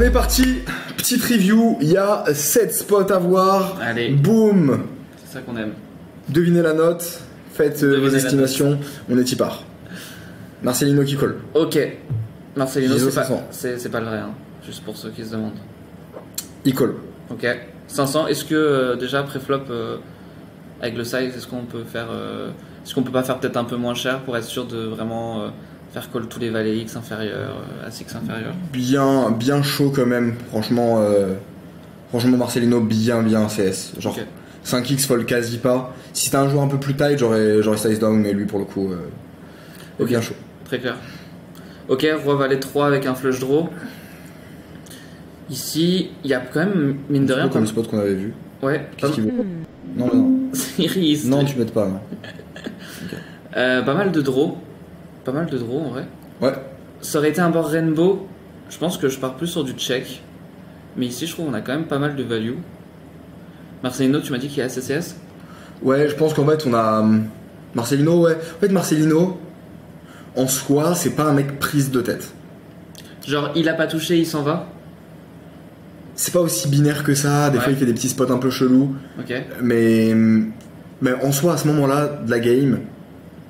est parti, petite review, il y a 7 spots à voir. Allez. Boum. C'est ça qu'on aime. Devinez la note, faites vos estimations, on est y part. Marcelino qui colle. Ok. Marcelino, Giso, c'est pas le vrai, hein. Juste pour ceux qui se demandent. Il colle. Ok. 500, est-ce que déjà pré-flop avec le size, est-ce qu'on peut pas faire peut-être un peu moins cher pour être sûr de vraiment faire call tous les valets X inférieurs, As X inférieurs? Bien chaud quand même, franchement Marcelino bien CS. Genre okay. 5x fold quasi pas. Si t'as un joueur un peu plus tight, j'aurais size down, mais lui pour le coup okay. Bien chaud. Très clair. Ok, roi valet 3 avec un flush draw. Ici, il y a quand même, mine de rien, comme le spot qu'on avait vu. Ouais. Qu'est-ce qu'il veut? Non. Iris. Non, tu bêtes pas. Non. Okay. Pas mal de draw en vrai. Ouais. Ça aurait été un board rainbow. Je pense que je pars plus sur du check. Mais ici, je trouve qu'on a quand même pas mal de value. Marcelino, tu m'as dit qu'il y a SCS? Ouais, je pense qu'en fait, on a Marcelino, ouais. En fait, Marcelino, en soi, c'est pas un mec prise de tête. Genre, il a pas touché, il s'en va? C'est pas aussi binaire que ça, des fois il fait des petits spots un peu chelous. Ok. Mais en soi, à ce moment-là de la game,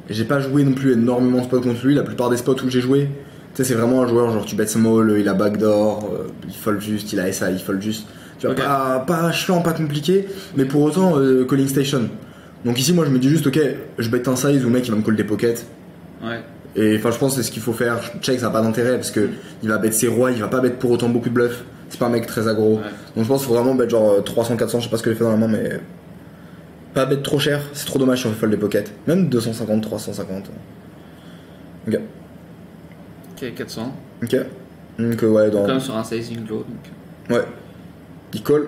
j'ai pas joué non plus énormément de spots contre lui. La plupart des spots où j'ai joué, tu sais, c'est vraiment un joueur genre tu bet small, il a backdoor, il fold juste, il a SA, il fold juste. Tu vois, okay. pas chiant, pas compliqué, mais pour autant calling station. Donc ici, moi je me dis juste, ok, je bet un size où le mec il va me call des pockets. Ouais. Et enfin, je pense que c'est ce qu'il faut faire. Check, ça n'a pas d'intérêt parce que il va bet ses rois, il va pas bet pour autant beaucoup de bluffs. C'est pas un mec très aggro. Ouais. Donc je pense qu'il faut vraiment bet genre 300, 400, je sais pas ce que j'ai fait dans la main, mais pas bet trop cher, c'est trop dommage si on fait fold des pockets. Même 250, 350. Ok. Ok, 400. Ok. Donc ouais, dans... Quand même sur un sizing low. Donc... Ouais. Il colle.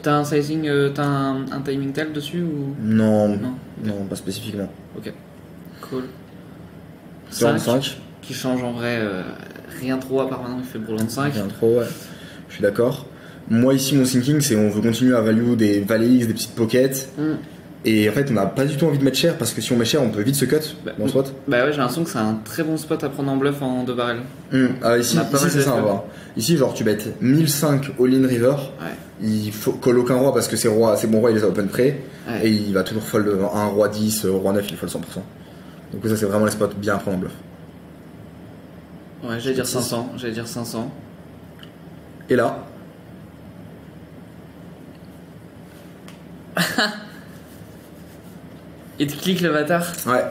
T'as un sizing, t'as un timing tel dessus ou... Non, pas spécifiquement. Ok. Cool. 5 qui change en vrai rien trop à part maintenant il fait Broland 5. Rien trop, ouais. Je suis d'accord. Moi ici mon thinking c'est on veut continuer à value des valets X, des petites pockets. Et en fait on n'a pas du tout envie de mettre cher parce que si on met cher on peut vite se cut dans le spot. Bah ouais, j'ai l'impression que c'est un très bon spot à prendre en bluff en 2 barrels. Ici c'est ça, on va voir. Ici genre tu bêtes 1005 all-in river. Ouais. Il faut colle aucun roi parce que c'est bon roi il les a open prêt. Ouais. Et il va toujours fold un roi 10, roi 9 il fold 100%. Donc ça c'est vraiment les spots bien à prendre en bluff. Ouais, j'allais dire 500. Et là il te clique le bâtard. Ouais.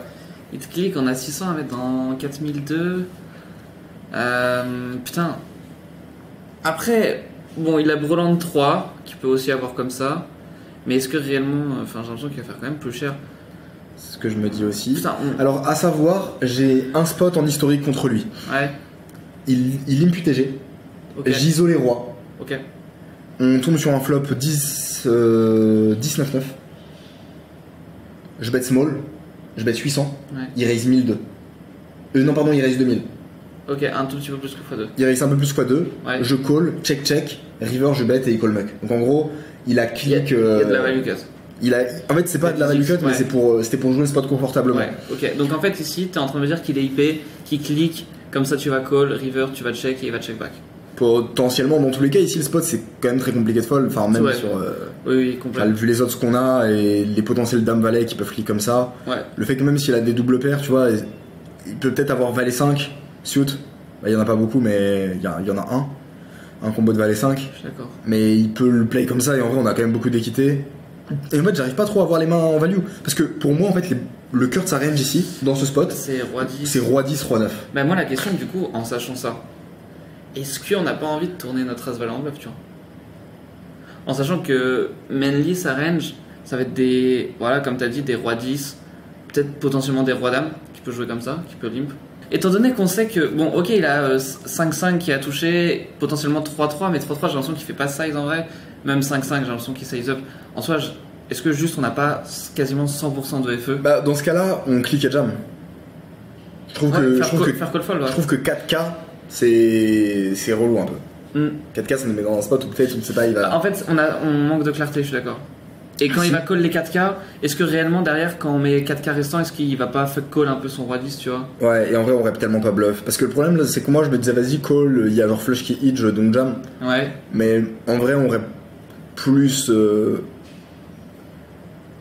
Il te clique, on a 600 à mettre dans 4002. Putain. Après, bon, il a Broland 3, qui peut aussi avoir comme ça. Mais est-ce que réellement. Enfin, j'ai l'impression qu'il va faire quand même plus cher. C'est ce que je me dis aussi. Putain, Alors, à savoir, j'ai un spot en historique contre lui. Ouais. Il imp TG. Okay. J'ISO les rois. Ok. On tombe sur un flop 10-9-9. Je bet small. Je bet 800. Ouais. Il raise 1002. Non, pardon, il raise 2000. Ok, un tout petit peu plus que x2. Il raise un peu plus x2. Ouais. Je call, check. River, je bet et il call muck. Donc en gros, il a click. Il y a de la value cut. En fait, c'est pas de la value cut, mais c'était pour jouer le spot confortablement. Ouais, ok. Donc en fait, ici, t'es en train de me dire qu'il est IP, qu'il clique, comme ça tu vas call, river, tu vas check et il va check back. Potentiellement, dans tous les cas, ici le spot c'est quand même très compliqué de fold. Enfin, même sur. Oui, complètement. Vu les odds qu'on a et les potentiels dames valet qui peuvent cliquer comme ça. Ouais. Le fait que même s'il a des doubles paires, tu vois, il peut peut-être avoir valet 5, suit. Bah, il y en a pas beaucoup, mais il y en a un combo de valet 5. Je suis d'accord. Mais il peut le play comme ça et en vrai, on a quand même beaucoup d'équité. Et en fait, j'arrive pas trop à avoir les mains en value. Parce que pour moi, en fait, le cœur de sa range ici, dans ce spot, c'est roi 10. C'est roi 10, roi 9. Bah, moi, la question, du coup, en sachant ça, est-ce qu'on n'a pas envie de tourner notre as valet en bluff, tu vois? En sachant que mainly sa range, ça va être des. Voilà, comme tu as dit, des rois 10, peut-être potentiellement des rois dames, qui peut jouer comme ça, qui peut limp. Étant donné qu'on sait que, bon, ok, il a 5-5 qui a touché, potentiellement 3-3, mais 3-3, j'ai l'impression qu'il fait pas size en vrai. Même 5-5, j'ai l'impression qu'il size up. En soi, est-ce que juste on n'a pas quasiment 100% de FE? Bah, dans ce cas-là, on clique et jam. Je trouve que 4K, c'est relou un peu. 4K, ça nous met dans un spot où peut-être, on ne sait pas, il va. En fait, on manque de clarté, je suis d'accord. Et quand Si. il va call les 4K, est-ce que réellement derrière, quand on met 4K restants, est-ce qu'il va pas fuck call un peu son roi 10, tu vois? Ouais, et en vrai, on rep tellement pas bluff. Parce que le problème, là, c'est que moi, je me disais, vas-y, call, il y a genre flush qui hit, je donc jam. Ouais. Mais en vrai, on rep plus.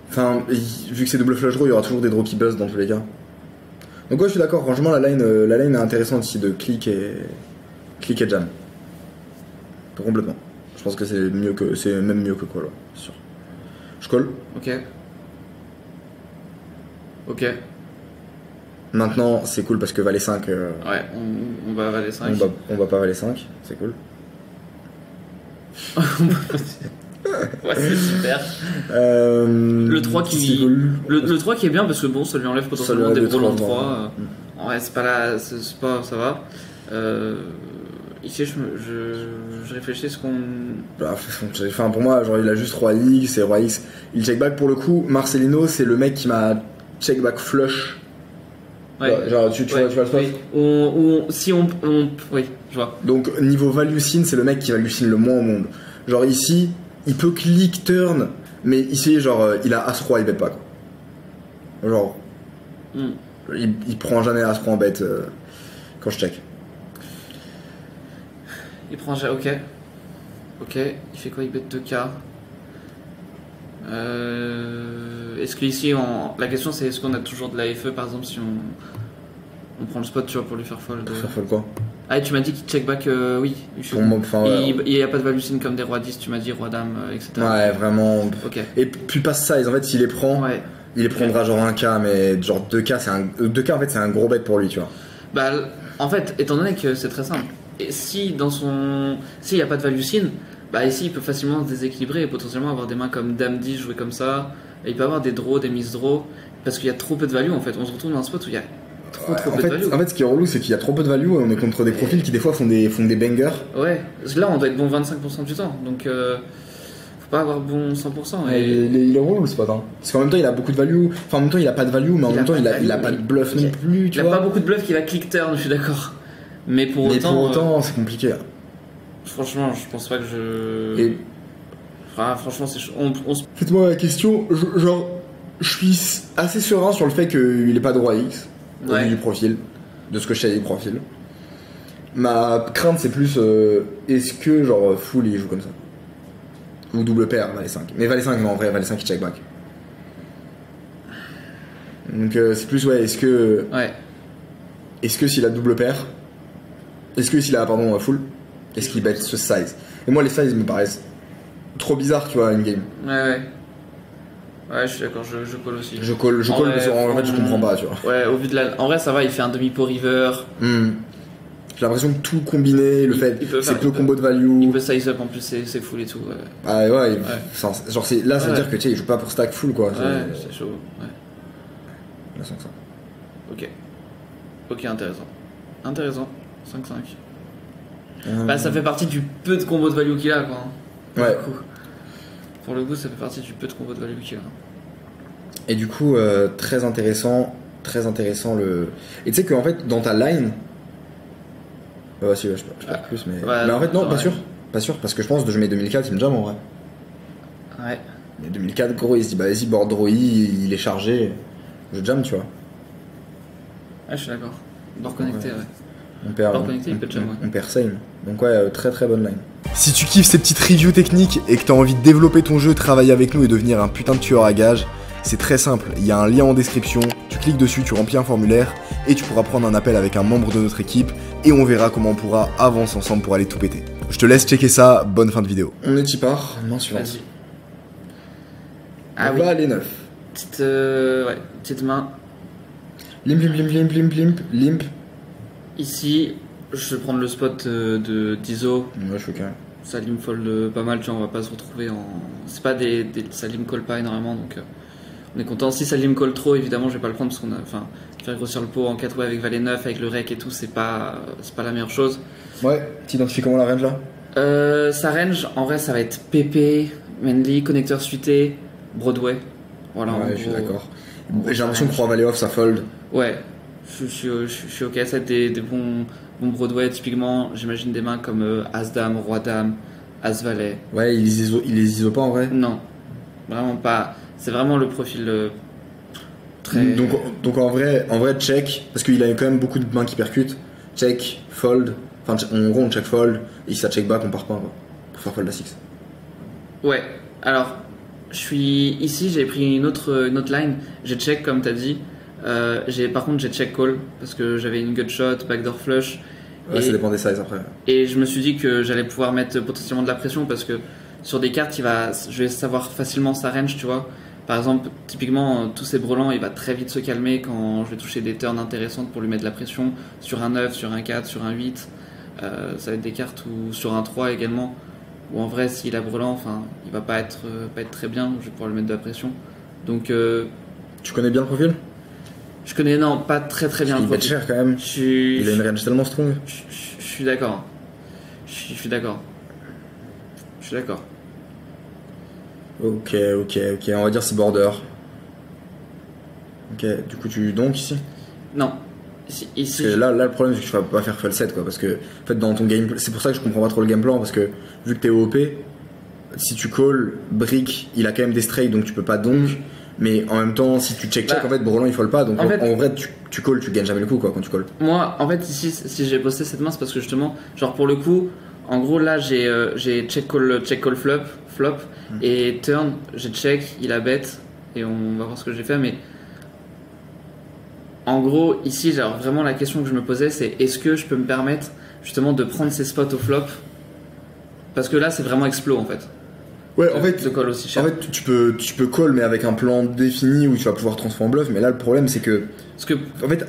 Enfin, vu que c'est double flush draw, il y aura toujours des draws qui buzz dans tous les cas. Donc, ouais, je suis d'accord. Franchement, la line est intéressante ici de click et jam. Complètement. Je pense que c'est même mieux que call, ouais, c'est sûr. Je call. Ok. Ok. Maintenant, c'est cool parce que valet 5. Ouais, on va valer 5. On va pas valet 5, c'est cool. Ouais, c'est super. Le 3 qui. Le 3 qui est bien parce que bon, ça lui enlève potentiellement lui des enlève rôles en des 3. Ouais, c'est pas là. C'est pas. Ça va. Ici, je réfléchis ce qu'on. Enfin, pour moi, genre, il a juste Roi X et Roi X. Il check back pour le coup. Marcelino, c'est le mec qui m'a check back flush. Ouais. Genre, tu vois le spot. Oui. Si on. Oui, je vois. Donc, niveau value sin, c'est le mec qui value sin le moins au monde. Genre, ici, il peut click turn, mais ici, genre, il a As-Roi, il bet pas, quoi. Genre, il prend jamais As-Roi en bet quand je check. Il prend. Ok. Ok. Il fait quoi? Il bet 2K. Est-ce qu'ici, la question c'est est-ce qu'on a toujours de la FE par exemple si on prend le spot tu vois, pour lui faire fold Pour faire fold quoi? Ah, et tu m'as dit qu'il check back, oui. Pour moi, enfin, il n'y a pas de value sin comme des rois 10, tu m'as dit roi dame, etc. Ouais, vraiment. Ok. Et puis pas size, en fait, s'il les prend, Ouais. il les prendra genre 1K, mais genre 2K, 2K en fait, c'est un gros bet pour lui, tu vois. Bah, en fait, étant donné que c'est très simple, et si dans son. S'il n'y a pas de value sin, bah ici il peut facilement se déséquilibrer et potentiellement avoir des mains comme dame 10 jouer comme ça, et il peut avoir des draws, des miss draws, parce qu'il y a trop peu de value en fait. On se retrouve dans un spot où il y a trop peu de value. En fait, ce qui est relou, c'est qu'il y a trop peu de value et on est contre des profils qui des fois font des bangers. Ouais, parce que là on doit être bon 25% du temps, donc faut pas avoir bon 100%. Et il est relou le spot, hein. Parce qu'en même temps, il a beaucoup de value. Enfin, en même temps, il a pas de value, mais en même temps, il a pas de bluff non plus, tu il vois. a pas beaucoup de bluff qui va click turn, je suis d'accord. Mais pour autant, c'est compliqué. Franchement, je pense pas que je. Franchement, c'est chaud. Faites-moi la question, genre, je suis assez serein sur le fait qu'il ait pas de roi X, au vu du profil, de ce que je sais du profil. Ma crainte, c'est plus, est-ce que, genre, full il joue comme ça? Ou double paire, valet 5. Mais valet 5, non, en vrai, valet 5 il check back. Donc, c'est plus, ouais, est-ce que. Ouais. Est-ce que s'il a double paire, est-ce que s'il a, pardon, full, est-ce qu'il bet ce size? Et moi, les sizes me paraissent trop bizarres, tu vois, une game. Ouais. Ouais, je suis d'accord, je call aussi. Je call parce qu'en fait, je comprends pas, tu vois. Ouais, au vu de la. En vrai, ça va, il fait un demi-pot river. J'ai l'impression que tout combiné, c'est peu combo de value. Il peut size up en plus, c'est full et tout. Ouais. Ah ouais, genre, là, ça veut dire que tu sais, il joue pas pour stack full, quoi. Ouais, c'est chaud. Ouais. Là, sans ça. Ok, intéressant. 5-5. Bah, ça fait partie du peu de combo de value qu'il a, quoi. Ouais. Pour le coup, ça fait partie du peu de combo de value qu'il a. Et du coup, très intéressant le. Et tu sais qu'en fait, dans ta line. Ouais, si, ouais, je peux plus, mais. Ouais, mais en fait, non, ouais. Pas sûr, parce que je pense que je mets 2004, il me jam en vrai. Ouais. Mais 2004, gros, il se dit, bah vas-y, board draw, il est chargé. Je jam, tu vois. Ouais, je suis d'accord. Bord connecté, ouais. On perd, Bord connecté, il peut jam, ouais. On perd same. Donc, ouais, très très bonne line. Si tu kiffes ces petites reviews techniques et que t'as envie de développer ton jeu, travailler avec nous et devenir un putain de tueur à gages, c'est très simple. Il y a un lien en description, tu cliques dessus, tu remplis un formulaire et tu pourras prendre un appel avec un membre de notre équipe et on verra comment on pourra avancer ensemble pour aller tout péter. Je te laisse checker ça, bonne fin de vidéo. On est part, main suivante. Vas-y. Ah oui. Bah, les 9. Petite main. Limp. Ici, je vais prendre le spot de d'ISO. Ouais, je suis ok. Salim fold pas mal, tu vois, on va pas se retrouver en. C'est pas des Salim call pas énormément, donc on est content. Si Salim call trop, évidemment, je vais pas le prendre parce qu'on a. Enfin, faire grossir le pot en 4 way avec valet 9, avec le rec et tout, c'est pas la meilleure chose. Ouais, t'identifies comment la range là? Sa range, en vrai, ça va être PP, mainly, connecteur suité, Broadway. Voilà, ouais, je suis d'accord. J'ai l'impression que 3 valet off ça fold. Ouais, je suis ok. Ça va être des bons Broadway, typiquement. J'imagine des mains comme As-Dame, Roi-Dame, As-Valet. Ouais, il les ISO pas en vrai? Non. Vraiment pas. C'est vraiment le profil très. Donc en vrai, check, parce qu'il a quand même beaucoup de mains qui percutent. Check, fold. Enfin, en gros, on check fold. Et si ça check back, on part pas quoi, pour faire fold à 6. Ouais, alors, ici, j'ai pris une autre line. J'ai check, comme t'as dit. Par contre, j'ai check call parce que j'avais une gut shot, backdoor flush. Ouais, ça dépend des sizes après. Et je me suis dit que j'allais pouvoir mettre potentiellement de la pression parce que sur des cartes, je vais savoir facilement sa range, tu vois. Par exemple, typiquement, tous ces brelans, il va très vite se calmer quand je vais toucher des turns intéressantes pour lui mettre de la pression sur un 9, sur un 4, sur un 8. Ça va être des cartes ou sur un 3 également. Ou en vrai, s'il a brelan, enfin, il va pas être très bien. Je vais pouvoir lui mettre de la pression. Donc, tu connais bien le profil? Je connais, non, pas très bien le profil. Il va être cher quand même. Il a une range tellement strong. Je suis d'accord. Je suis d'accord. Ok, on va dire c'est border. Ok, du coup tu donc ici? Non. Ici là le problème c'est que tu vas pas faire full set quoi, parce que en fait dans ton gameplay, c'est pour ça que je comprends pas trop le game plan, parce que vu que t'es OP, si tu call brick, il a quand même des strays donc tu peux pas donc, mais en même temps si tu check en fait Brelan il fold pas, donc en vrai tu call, tu gagnes jamais le coup quoi quand tu call. Moi en fait ici si j'ai posté cette main c'est parce que justement genre pour le coup en gros là j'ai check call flop et turn j'ai check, il a bet et on va voir ce que j'ai fait, mais en gros ici genre vraiment la question que je me posais c'est est-ce que je peux me permettre justement de prendre ces spots au flop, parce que là c'est vraiment explo en fait. Ouais, en fait, de call aussi cher. En fait, tu peux call mais avec un plan défini où tu vas pouvoir transformer en bluff, mais là le problème c'est que en fait,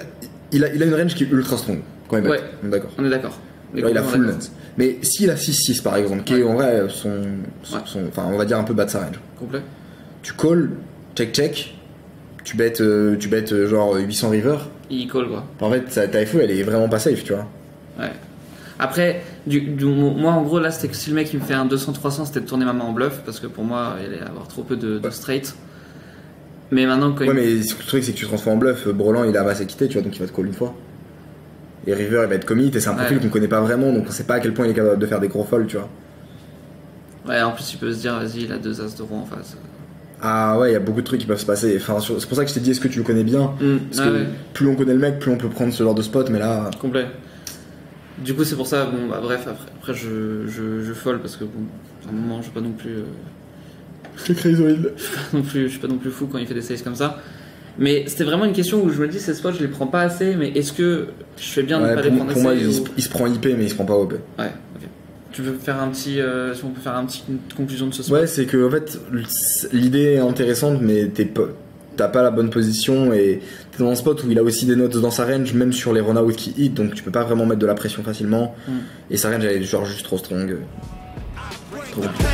il a une range qui est ultra strong quand même. Ouais. On est d'accord. Il a full nuts. Mais s'il a 6-6 par exemple, qui est en vrai enfin on va dire un peu bas de sa range. Complet. Tu call, check, tu bêtes genre 800 river. Il call quoi. En fait, ta FO elle est vraiment pas safe, tu vois. Ouais. Après, moi en gros là c'était que si le mec il me fait un 200-300 c'était de tourner ma main en bluff, parce que pour moi il allait avoir trop peu de straight. Mais maintenant quand mais le truc c'est que tu transformes en bluff, Brelan il a assez quitté, tu vois, donc il va te call une fois. Et River il va être commit, et c'est un profil qu'on connaît pas vraiment, donc on sait pas à quel point il est capable de faire des gros folds, tu vois. Ouais, en plus il peut se dire vas-y il a 2 as de roi en face. Ah ouais, il y a beaucoup de trucs qui peuvent se passer. Enfin, c'est pour ça que je t'ai dit est-ce que tu le connais bien, parce que plus on connaît le mec, plus on peut prendre ce genre de spot, mais là. Complet. Du coup c'est pour ça, bon bah bref, après je fold parce que bon, à un moment je suis pas non plus. C'est crazoïde. Je suis pas non plus fou quand il fait des saves comme ça. Mais c'était vraiment une question où je me dis ces spots je les prends pas assez, mais est-ce que je fais bien de pas les prendre assez? Pour moi il se prend IP mais il se prend pas OP. Ouais, ok. Tu veux faire un petit, si on peut faire une conclusion de ce spot? Ouais, c'est que en fait l'idée est intéressante mais t'as pas la bonne position et t'es dans un spot où il a aussi des notes dans sa range, même sur les run-out qui hit, donc tu peux pas vraiment mettre de la pression facilement. Et sa range elle est genre juste trop strong. Trop compliqué.